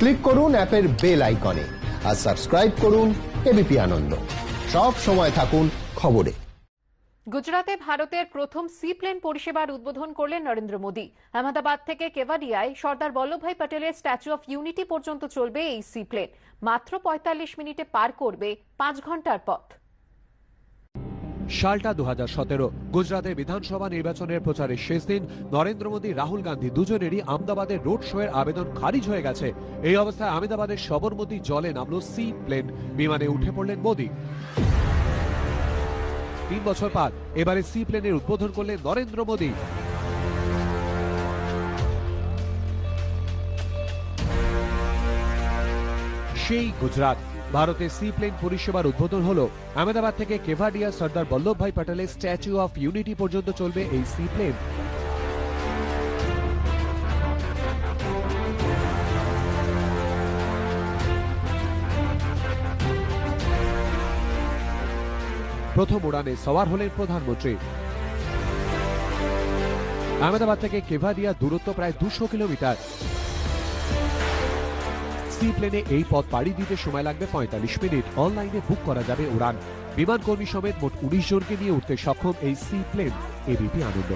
Click করুন অ্যাপের bell আইকনে আর সাবস্ক্রাইব করুন এবিপি আনন্দ। সব সময় থাকুন খবরে। গুজরাতে ভারতের প্রথম সি প্লেন পরিষেবার উদ্বোধন করলেন নরেন্দ্র মোদী। আহমেদাবাদ থেকে কেভাডিয়ায় সর্দার বল্লভভাই প্যাটেলের স্ট্যাচু অফ ইউনিটি পর্যন্ত চলবে এই সি প্লেন। মাত্র ৪৫ মিনিটে পার করবে ৫ ঘন্টার পথ। সালটা ২০১৭। গুজরাতের বিধানসভা নির্বাচনের প্রচারের শেষ দিন। নরেন্দ্র মোদী, রাহুল গান্ধী দুজনেরই আহমেদাবাদের রোড শো এর আবেদন খারিজ হয়ে গেছে। এই অবস্থায় আহমেদাবাদের সবরমতী জলে নামল সি প্লেন। বিমানে উঠে পড়লেন মোদী। ৩ বছর পর এবারে সি প্লেনের উদ্বোধন করলেন নরেন্দ্র মোদী। সেই গুজরাট। ভারতের সি প্লেন পরিষেবার উদ্বোধন হলো। আহমেদাবাদ থেকে কেভাডিয়া সর্দার বল্লভভাই প্যাটেলের স্ট্যাচু অফ ইউনিটি পর্যন্ত চলবে এই সি প্লেন। প্রথম উড়ানে সওয়ার হলেন প্রধানমন্ত্রী। আহমেদাবাদ থেকে কেভাডিয়া দূরত্ব প্রায় ২০০ কিলোমিটার। সি প্লেনে এই পথ পাড়ি দিতে সময় লাগবে ৪৫ মিনিট। অনলাইনে বুক করা যাবে উড়ান। বিমান কর্মী সমেত মোট ১৯ জনকে নিয়ে উঠতে সক্ষম এই সি প্লেন। এবিপি আনন্দ।